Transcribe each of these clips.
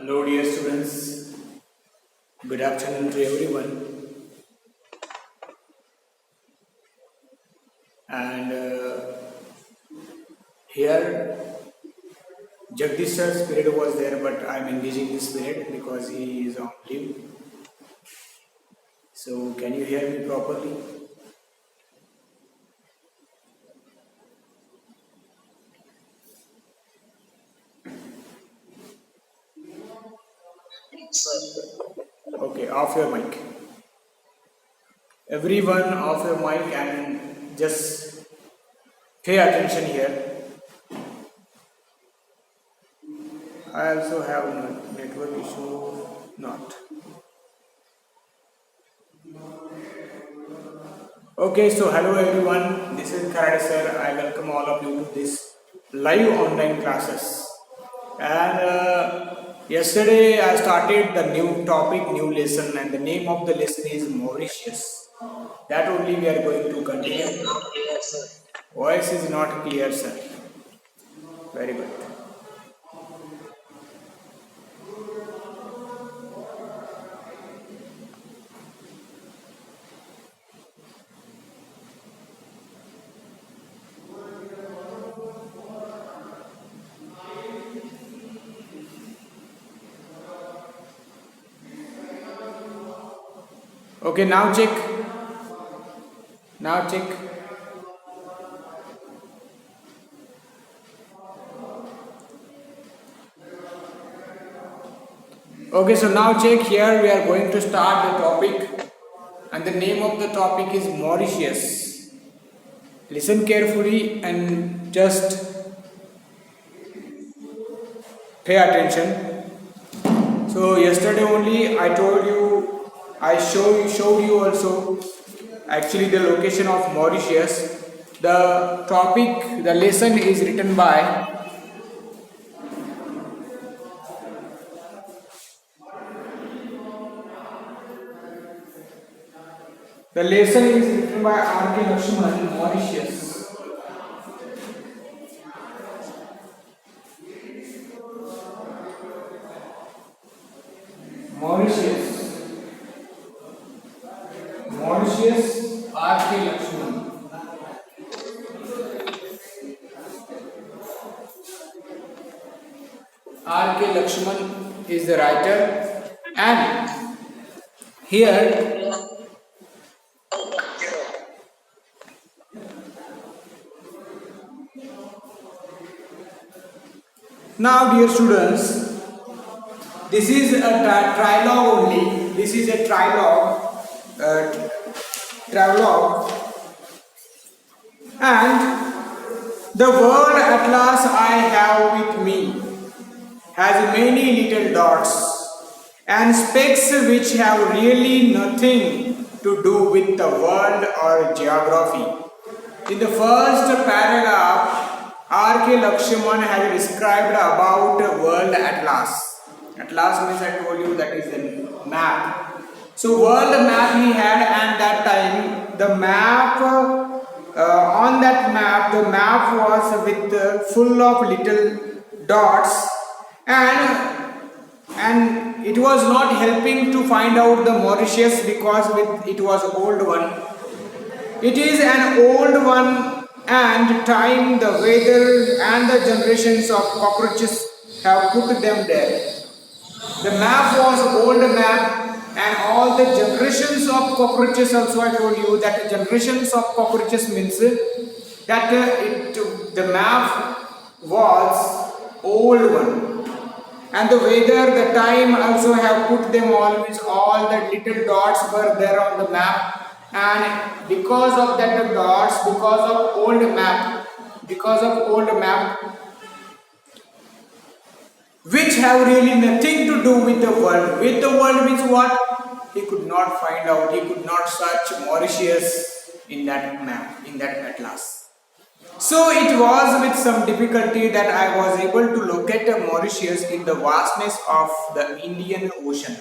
Hello, dear students. Good afternoon to everyone. And here, Jagdish sir's period was there, but I'm engaging this period because he is on leave. So, can you hear me properly? Okay, off your mic. Everyone, off your mic and just pay attention here. I also have a network issue. Not. Okay, so hello everyone. This is Karade sir. I welcome all of you to this live online classes. And yesterday I started the new topic, new lesson, and the name of the lesson is Mauritius. That only we are going to continue. Voice is not clear, sir. Very good. Okay, now check. Now check. Okay, so now check here. We are going to start the topic, and the name of the topic is Mauritius. Listen carefully and just pay attention. So yesterday only I told you, I showed you also actually the location of Mauritius. The topic, the lesson is written by R.K. Lakshman, Mauritius. Mauritius, R.K. Lakshman. R.K. Lakshman is the writer, and here now, dear students, this is a trilogue only. This is a travelogue, and the world atlas I have with me has many little dots and specks which have really nothing to do with the world or geography. In the first paragraph, R.K. Lakshman has described about world atlas. Atlas means I told you that is a map. So world map he had, and that time the map on that map the map was with full of little dots, and it was not helping to find out the Mauritius because it was old one. It is an old one, and time, the weather and the generations of cockroaches have put them there. The map was old map, and all the generations of cockroaches also I told you that generations of cockroaches means that the map was old one, and the weather, the time also have put them always, all the little dots were there on the map. And because of that dots, because of old map, which have really nothing to do with the world. With the world means what? He could not find out, he could not search Mauritius in that map, in that atlas. So it was with some difficulty that I was able to locate Mauritius in the vastness of the Indian Ocean.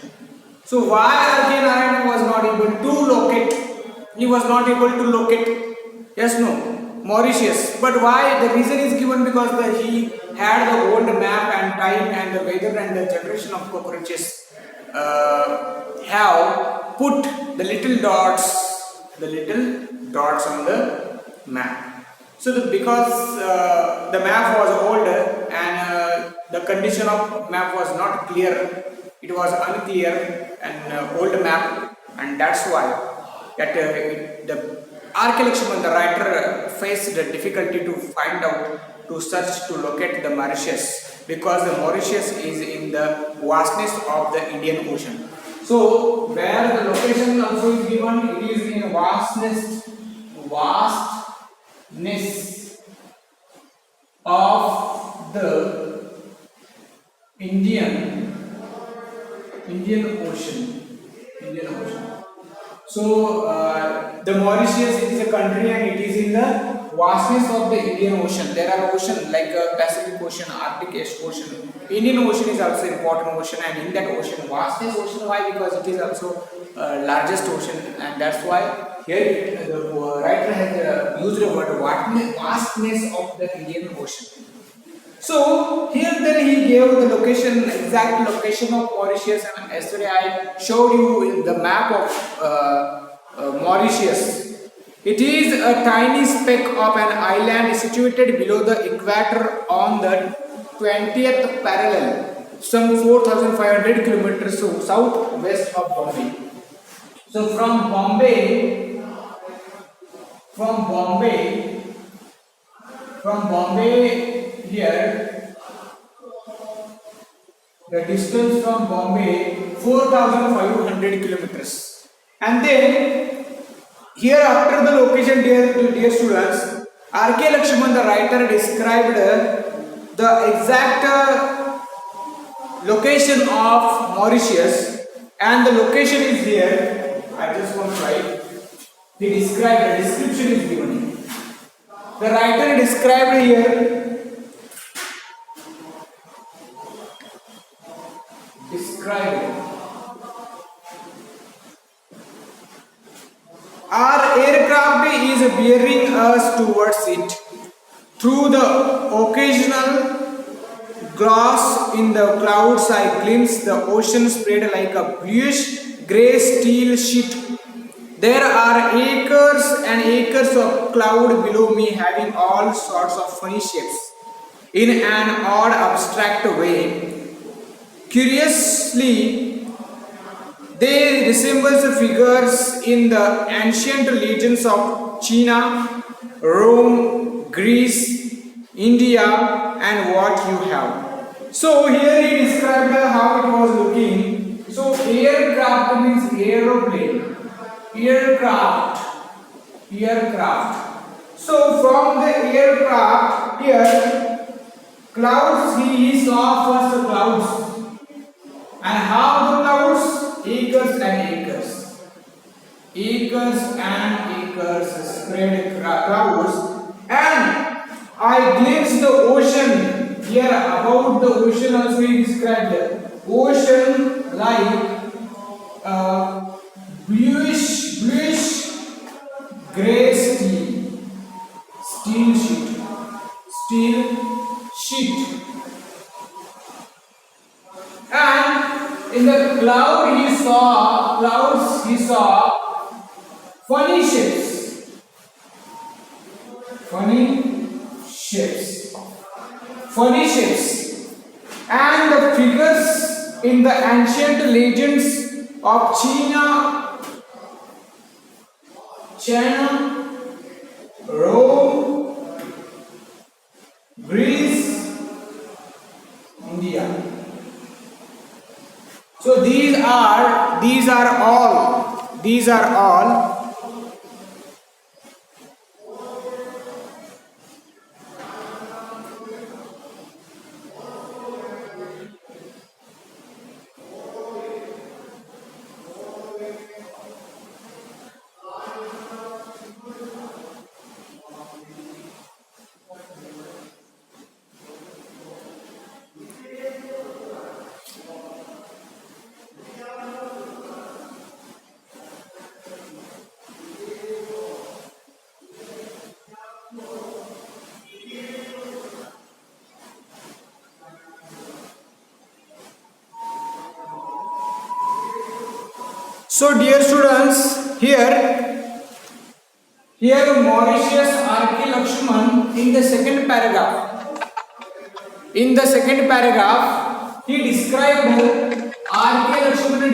So why R.K. Narayan was not able to locate? He was not able to locate. Yes, no. Mauritius. But why? The reason is given because he had the old map and time and the weather and the generation of cockroaches have put the little dots on the map. So because the map was older and the condition of map was not clear, it was unclear and old map, and that's why that the archaeologist, the writer, faced the difficulty to find out, to search, to locate the Mauritius, because the Mauritius is in the vastness of the Indian Ocean. So where the location also is given, it is in vastness of the Indian Ocean. So the Mauritius, it is a country and it is in the vastness of the Indian Ocean. There are oceans like Pacific Ocean, Arctic Ocean. Indian Ocean is also important ocean, and in that ocean, vastness ocean. Why? Because it is also largest ocean, and that's why here the writer has used the word vastness of the Indian Ocean. So here then he gave the location, exact location of Mauritius, and yesterday I showed you in the map of Mauritius. It is a tiny speck of an island situated below the equator on the 20th parallel, some 4,500 kilometers southwest of Bombay. So from Bombay here, the distance from Bombay 4,500 kilometers, and then here after the location, dear students, R.K. Lakshman, the writer, described the exact location of Mauritius, and the location is here. I just want to write. He described, the description is given here. The writer described here. Our aircraft is bearing us towards it. Through the occasional glass in the clouds, I glimpse the ocean spread like a bluish grey steel sheet. There are acres and acres of cloud below me, having all sorts of funny shapes in an odd abstract way. Curiously, they resemble the figures in the ancient legends of China, Rome, Greece, India, and what you have. So here he described how it was looking. So aircraft means aeroplane. Aircraft. So from the aircraft here, clouds, he saw first clouds. And how the clouds? Acres and acres spread clouds, and I glimpsed the ocean. Here about the ocean also he described ocean like bluish grey steel sheet, and in the clouds he saw funny shapes, and the figures in the ancient legends of China, Rome, Greece, India. So these are all So dear students, here Mauritius R.K. Lakshman in the second paragraph. In the second paragraph, he described R.K. Lakshman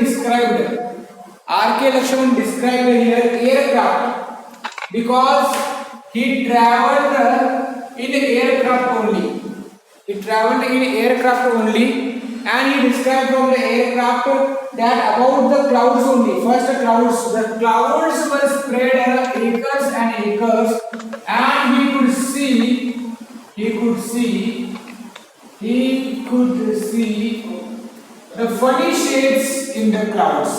described here aircraft because he traveled in aircraft only. He traveled in aircraft only, and he described from the aircraft that about the clouds only. First, the clouds were spread acres and acres, and he could see the funny shapes in the clouds.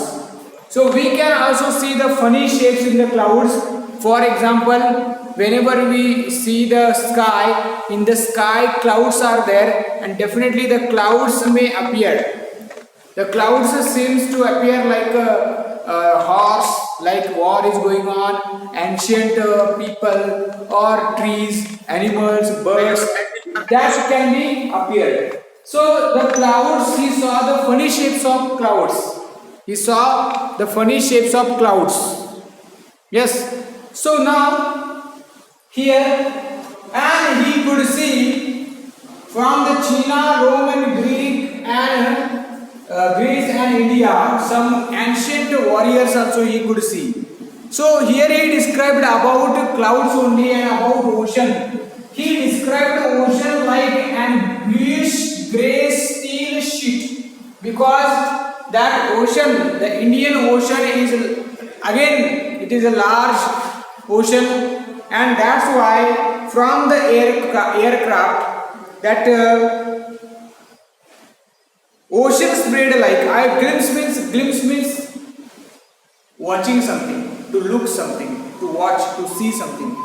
So we can also see the funny shapes in the clouds. For example, whenever we see the sky, in the sky clouds are there, and definitely the clouds may appear. The clouds seems to appear like a horse, like war is going on, ancient people or trees, animals, birds, that can be appeared. So the clouds, he saw the funny shapes of clouds. He saw the funny shapes of clouds. Yes. So now here, and he could see from the China, Roman, Greece and India, some ancient warriors also he could see. So here he described about clouds only and about ocean. He described the ocean like an bluish grey steel sheet, because that ocean, the Indian Ocean, is again it is a large ocean, and that's why from the aircraft that ocean spread like glimpse means watching something, to look something, to watch, to see something.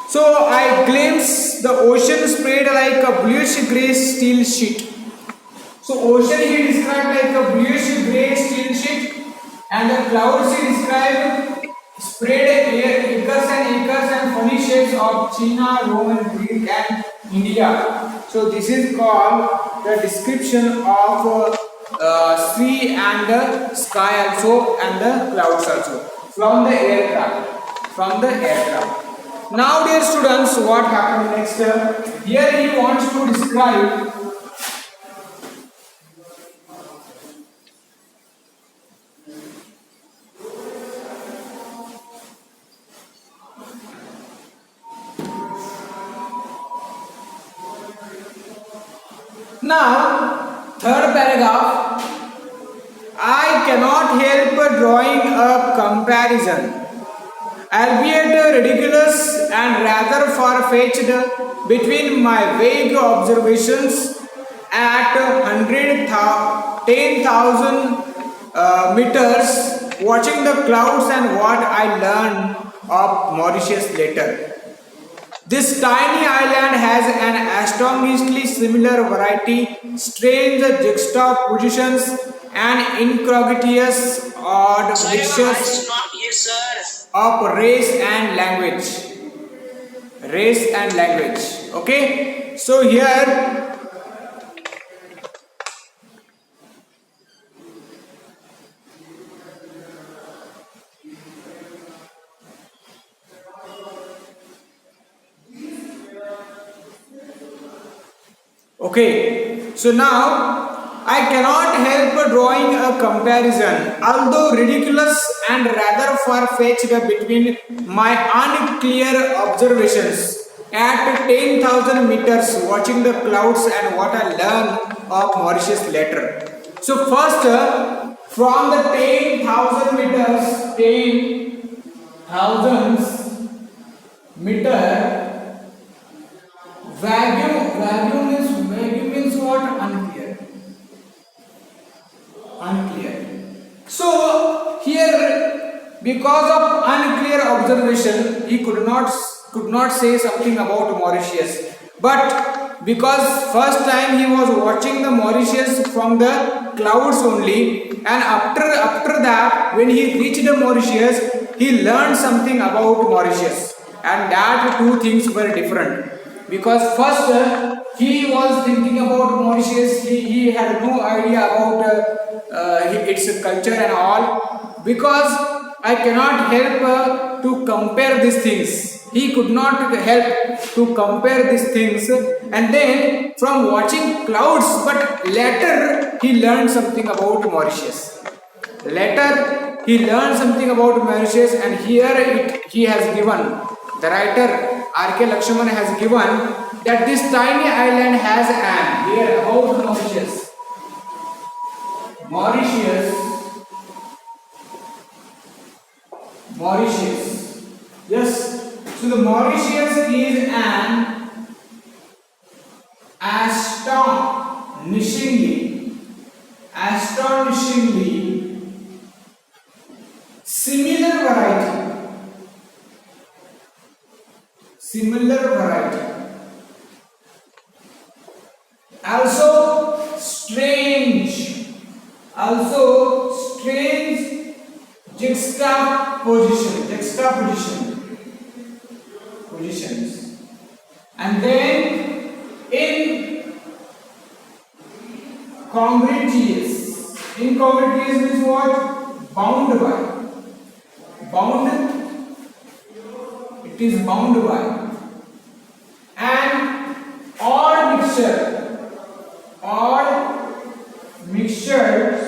So I glimpsed the ocean spread like a bluish grey steel sheet. So ocean he described like a bluish grey steel sheet, and the clouds he described spread acres and acres and funny shapes of China, Roman, Greek and India. So this is called the description of sea and the sky also, and the clouds also from the aircraft. Now dear students, what happened next? Here he wants to describe now third paragraph. I cannot help drawing a comparison, albeit ridiculous and rather far-fetched, between my vague observations at 10,000 meters, watching the clouds, and what I learned of Mauritius later. This tiny island has an astonishingly similar variety, strange juxtapositions, and incongruous odd mixtures of race and language. Okay, so here okay, so now I cannot help drawing a comparison, although ridiculous and rather far-fetched, between my unclear observations at 10,000 meters, watching the clouds, and what I learned of Mauritius later. So first, from the 10,000 meter, vague means what? Unclear. So here, because of unclear observation, he could not say something about Mauritius. But because first time he was watching the Mauritius from the clouds only, and after that, when he reached the Mauritius, he learned something about Mauritius, and that two things were different. Because first he was thinking about Mauritius, he had no idea about its culture and all, because I cannot help to compare these things. He could not help to compare these things, and then from watching clouds, but later he learned something about Mauritius. Later he learned something about Mauritius, and here he has given, the writer R.K. Lakshman has given that this tiny island has an, here about Mauritius. Mauritius. Yes. So the Mauritius is an astonishingly similar variety. Also strange juxtapositions, and then incongruous means what? Bound it is bound by, and odd mixtures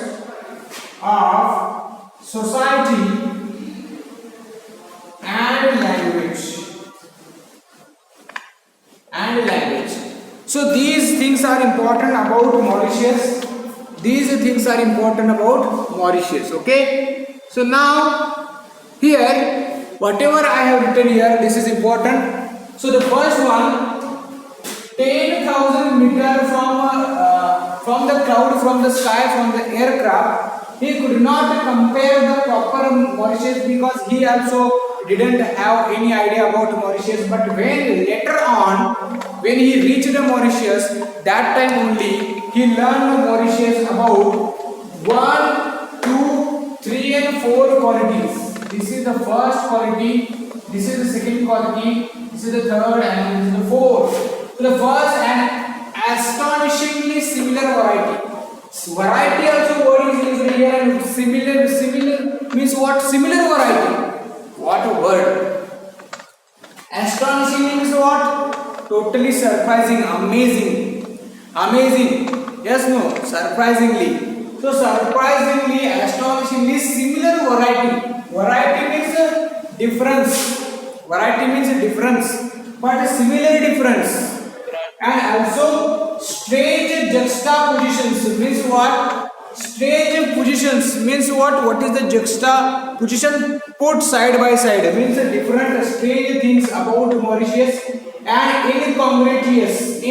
of society and language. So these things are important about Mauritius. Okay. So now here, whatever I have written here, this is important. So the first one, 10,000 meters from the cloud, from the sky, from the aircraft, he could not compare the proper Mauritius because he also didn't have any idea about Mauritius. But when later on, when he reached Mauritius, that time only he learned Mauritius about 1, 2, 3 and 4 qualities. This is the first quality, this is the second quality, this is the third, and this is the fourth. So the first, and astonishingly similar variety. Variety also word is used here, and similar means what? Similar variety. What a word. Astonishing means what? Totally surprising, amazing. Yes, no, surprisingly. So surprisingly, astonishingly similar variety. Variety means difference. But similar difference. And also strange juxtapositions means what? Strange positions means what? What is the juxtaposition? Put side by side means different strange things about Mauritius. And incongruous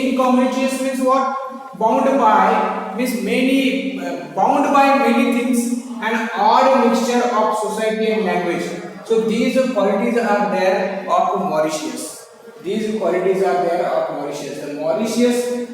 means what? Bound by means many, bound by many things, and odd mixture of society and language. So these qualities are there of Mauritius.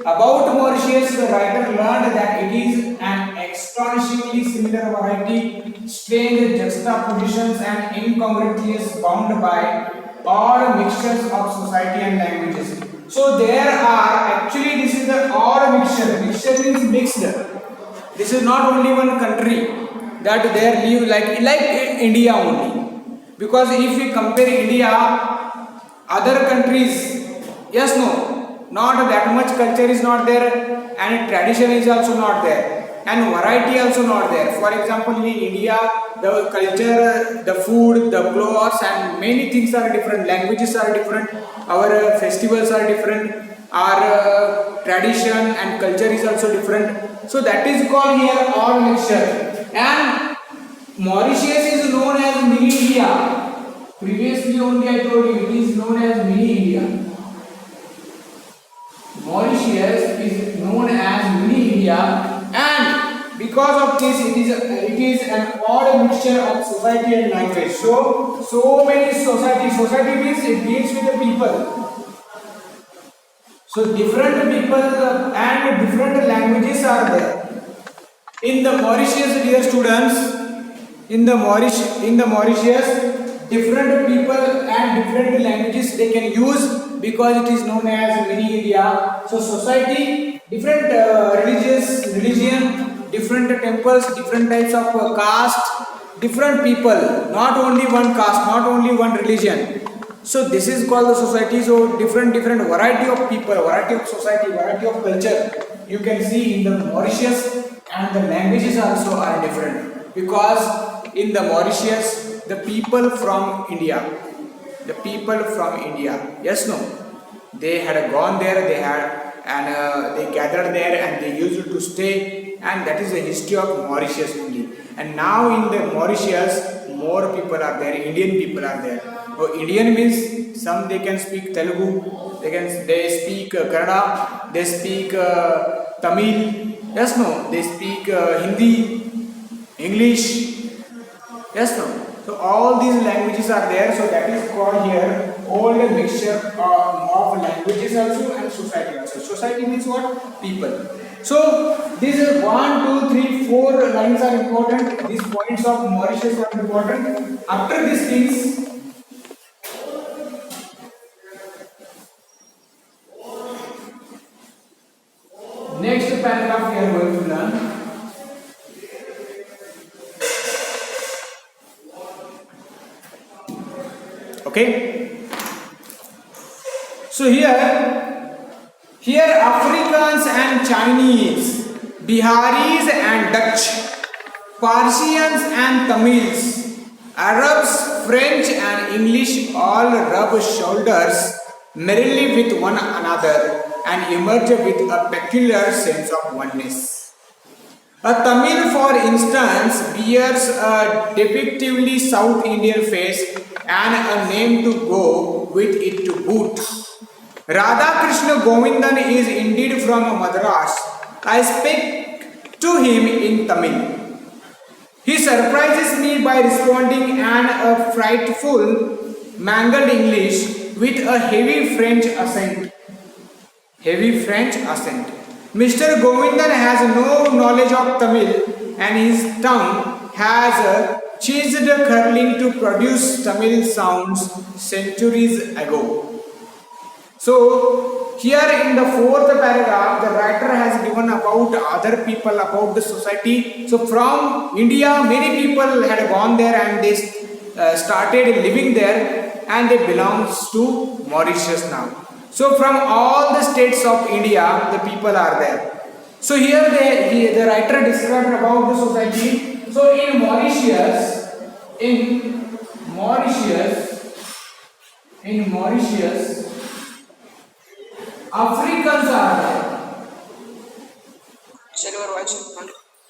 About Mauritius, the writer learned that it is an astonishingly similar variety, strange juxtapositions and incongruities bound by odd mixtures of society and languages. So there are, actually this is the odd mixture. Mixture means mixed. This is not only one country that there live like India only. Because if we compare India, other countries, yes, no, not that much culture is not there, and tradition is also not there, and variety also not there. For example, in India, the culture, the food, the clothes, and many things are different. Languages are different. Our festivals are different. Our tradition and culture is also different. So that is called here odd mixture. And Mauritius is known as mini India. Previously only I told you it is known as mini India. Mauritius is known as mini India, and because of this it is an odd mixture of society and language. So many society means it deals with the people. So different people and different languages are there. In the Mauritius, dear students, in the Mauritius, different people and different languages they can use because it is known as mini India. So society, different religion, different temples, different types of caste, different people, not only one caste, not only one religion. So this is called the society. So different variety of people, variety of society, variety of culture you can see in the Mauritius, and the languages also are different because in the Mauritius the people from India, the people from India, yes, no, they had gone there, they had, and they gathered there and they used to stay, and that is the history of Mauritius only. And now in the Mauritius more people are there, Indian people are there. So Indian means some they can speak Telugu, they speak Kannada, they speak Tamil, yes, no, they speak Hindi, English, yes, no. So all these languages are there. So that is called here old mixture of languages also and society also. Society means what? People. So these are 1, 2, 3, 4 lines are important. These points of Mauritius are important. After these things, next paragraph we are going to learn. Okay. So here Africans and Chinese, Biharis and Dutch, Persians and Tamils, Arabs, French and English all rub shoulders merrily with one another and emerge with a peculiar sense of oneness. A Tamil, for instance, bears a depictively South Indian face and a name to go with it to boot. Radha Krishna Govindan is indeed from Madras. I speak to him in Tamil. He surprises me by responding in a frightful, mangled English with a heavy French accent. Heavy French accent. Mr. Govindan has no knowledge of Tamil and his tongue has changed curling to produce Tamil sounds centuries ago. So here in the fourth paragraph, the writer has given about other people, about the society. So from India, many people had gone there and they started living there, and they belongs to Mauritius now. So from all the states of India, the people are there. So here the writer described about the society. So in Mauritius, Africans are there.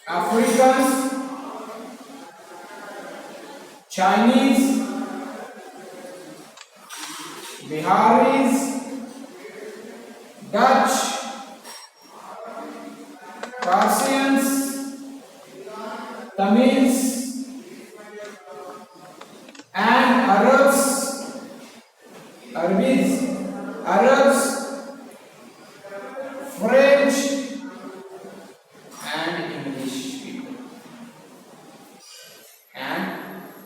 Africans, Chinese, Biharis, Dutch, Persians, Tamils, and Arabs, French, and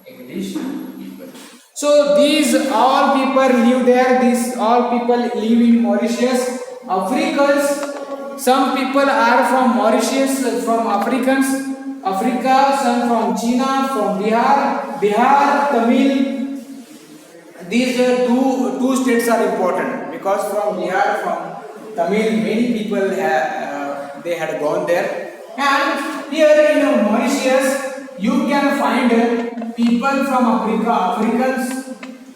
English people. So these all people live there. These all people live in Mauritius. Africans, some people are from Mauritius, from Africa, some from China, from Bihar, Tamil. These two states are important because from Bihar, from Tamil, many people they had gone there. And here in Mauritius, you can find people from Africa, Africans,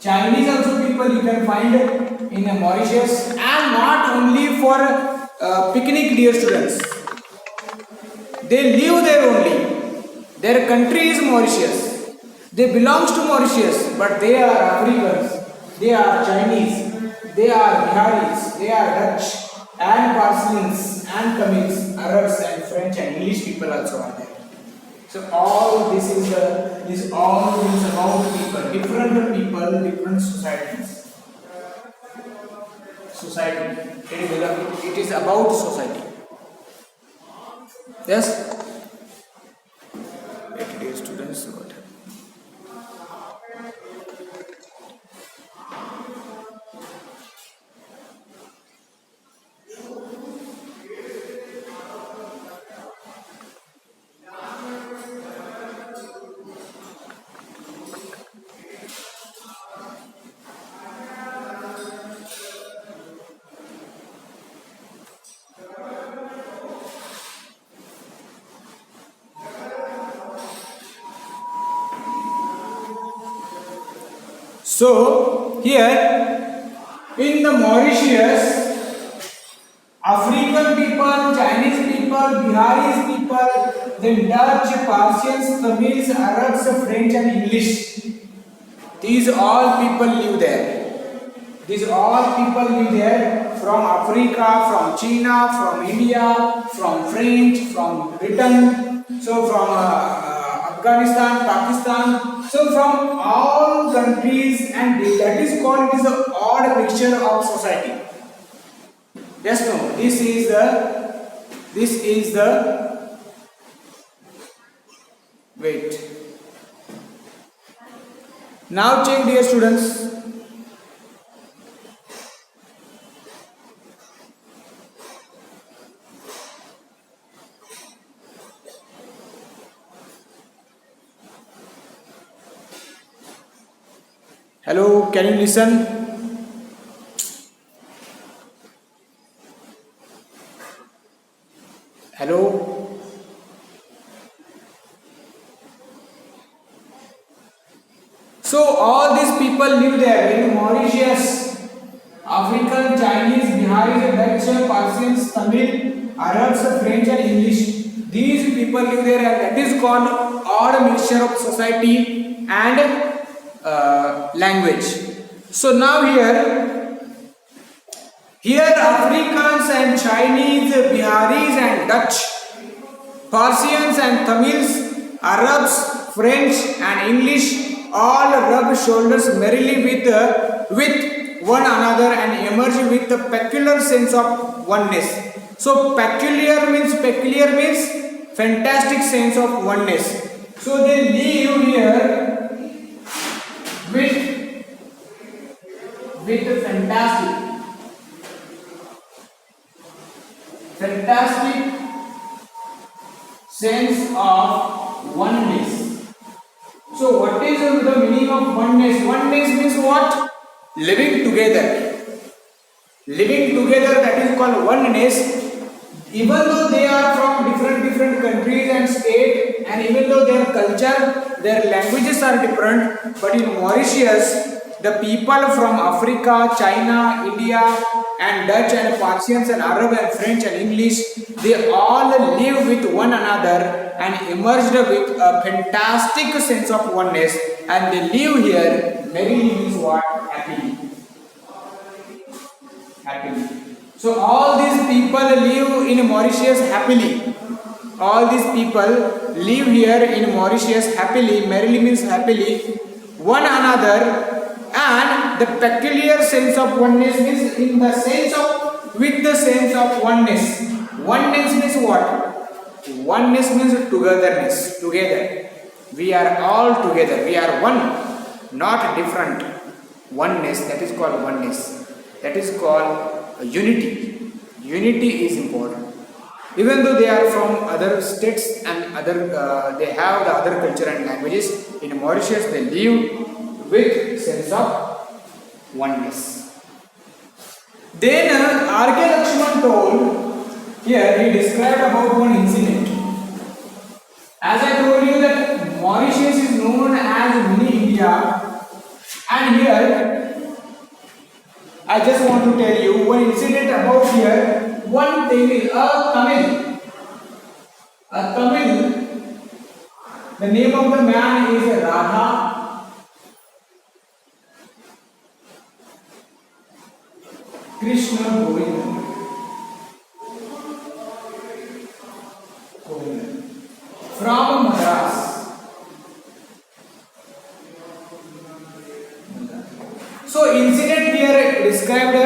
Chinese also people you can find in Mauritius, and not only for picnic, dear students. They live there only. Their country is Mauritius. They belongs to Mauritius, but they are Africans, they are Chinese, they are Biharis, they are Dutch, and Persians, and Tamils, Arabs, and French and English people also are there. So all this is all things about people, different societies. Society. It is about society. Yes. Dear students, what? So here in the Mauritius, African people, Chinese people, Biharis people, then Dutch, Persians, Tamils, Arabs, French and English. These all people live there. These all people live there from Africa, from China, from India, from French, from Britain, so from Afghanistan, Pakistan, so from all countries, and that is called, it is an odd mixture of society. Yes, no, this is the, wait. Now check, dear students. Hello, can you listen? Hello? So all these people live there in Mauritius. African, Chinese, Biharis, Dutch, Persians, Tamil, Arabs, French and English. These people live there, and that is called odd mixture of society and language. So now here Africans and Chinese, Biharis and Dutch, Persians and Tamils, Arabs, French and English all rub shoulders merrily with one another and emerge with a peculiar sense of oneness. So peculiar means fantastic sense of oneness. So they live here with a fantastic sense of oneness. So what is the meaning of oneness? Oneness means what? Living together. Living together, that is called oneness. Even though they are from different countries and states, and even though their culture, their languages are different, but in Mauritius, the people from Africa, China, India and Dutch and Persians and Arab and French and English, they all live with one another and emerged with a fantastic sense of oneness, and they live here merrily means what? Happily. So all these people live in Mauritius happily. All these people live here in Mauritius happily. Merrily means happily. One another, and the peculiar sense of oneness means in the sense of, with the sense of oneness. Oneness means what? Oneness means togetherness. Together. We are all together. We are one, not different. Oneness, that is called oneness. That is called unity. Unity is important. Even though they are from other states and they have the other culture and languages, in Mauritius they live with sense of oneness. Then R.K. Lakshman told, here he described about one incident. As I told you that Mauritius is known as mini India, and here I just want to tell you one incident about here. One thing is a Tamil, the name of the man is Radha Krishna Govinda. From Madras. So incident here described.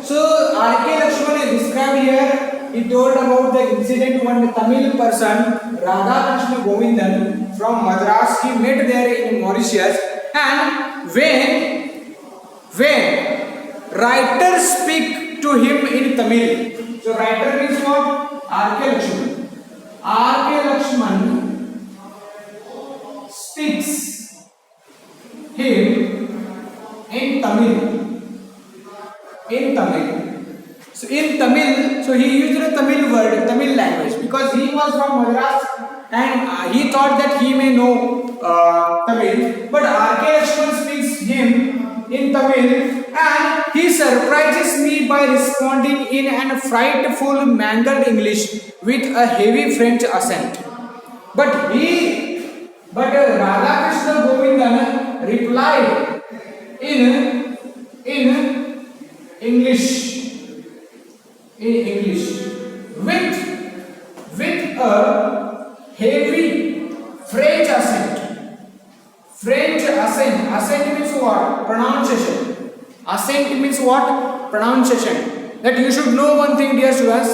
So R.K. Lakshman described here. He told about the incident when Tamil person Radha Krishna Govindan from Madras, he met there in Mauritius, and when writers speak to him in Tamil. So writer means what? R.K. Lakshman. R.K. Lakshman speaks him in Tamil. So in Tamil, so he used a Tamil word, Tamil language, because he was from Madras and he thought that he may know Tamil. But R.K. Lakshman speaks him in Tamil, and he surprises me by responding in an frightful mangled English with a heavy French accent. But Radhakrishna Govindan replied in English, with a heavy French accent. French accent. Accent means what? Pronunciation. Accent means what? Pronunciation. That you should know one thing, dear students.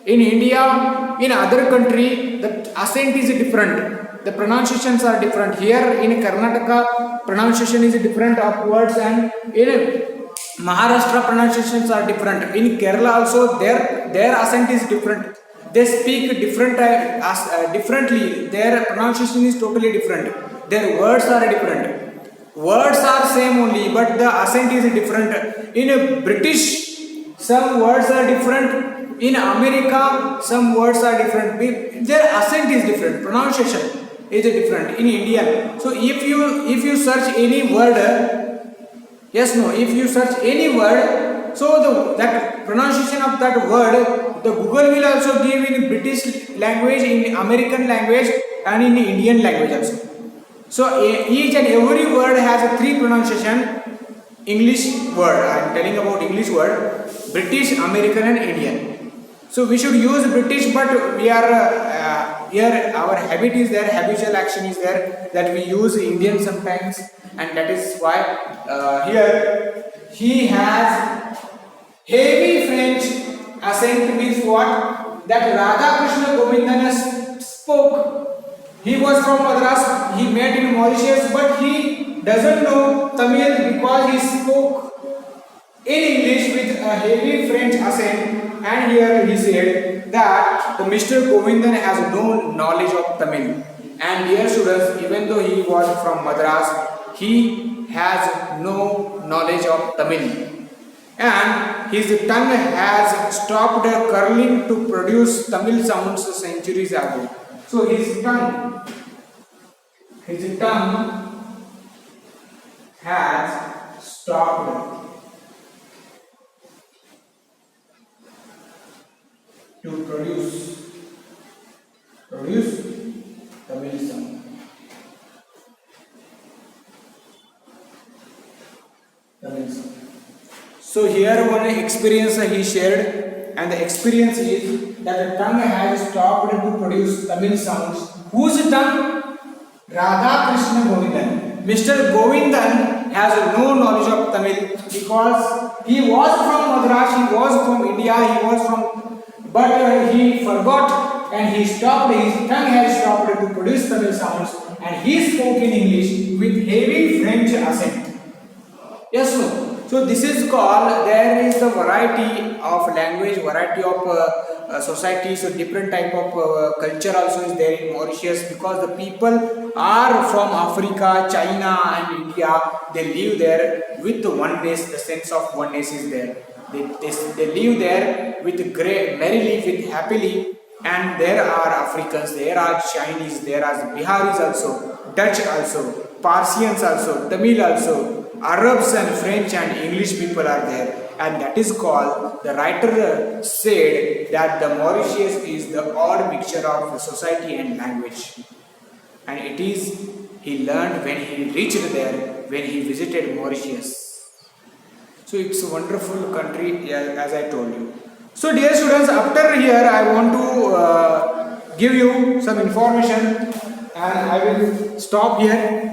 In India, in other country, the accent is different. The pronunciations are different. Here in Karnataka, pronunciation is different of words, and in Maharashtra, pronunciations are different. In Kerala also, their accent is different. They speak differently. Their pronunciation is totally different. Their words are different. Words are same only, but the accent is different. In British, some words are different. In America, some words are different. Their accent is different. Pronunciation is different in Indian. So if you search any word, if you search any word, so that pronunciation of that word, the Google will also give in British language, in American language, and in Indian language also. So each and every word has a three pronunciation. English word, I am telling about English word, British, American, and Indian. So we should use British, but we are here. Our habit is there, habitual action is there, that we use Indian sometimes, and that is why here he has heavy French accent. Means what? That Radhakrishna Govindan spoke. He was from Madras. He met in Mauritius, but he doesn't know Tamil because he spoke in English with a heavy French accent. And here he said that the Mr. Govindan has no knowledge of Tamil. And dear students, even though he was from Madras, he has no knowledge of Tamil. And his tongue has stopped curling to produce Tamil sounds centuries ago. So his tongue has stopped to produce Tamil sound. So here one experience he shared, and the experience is that the tongue has stopped to produce Tamil sounds. Whose tongue? Radhakrishna Govindan. Mr. Govindan has no knowledge of Tamil because he was from Madras, he was from India, but he forgot and he stopped, his tongue has stopped to produce Tamil sounds, and he spoke in English with heavy French accent. Yes, no? So this is called, there is the variety of language, variety of society, so different type of culture also is there in Mauritius, because the people are from Africa, China and India. They live there with oneness, the sense of oneness is there. They live there with merrily, with happily, and there are Africans, there are Chinese, there are Biharis also, Dutch also, Persians also, Tamil also, Arabs and French and English people are there, and that is called, the writer said that the Mauritius is the odd mixture of society and language, and it is he learned when he reached there, when he visited Mauritius. So it's a wonderful country, as I told you. So dear students, after here I want to give you some information, and I will stop here.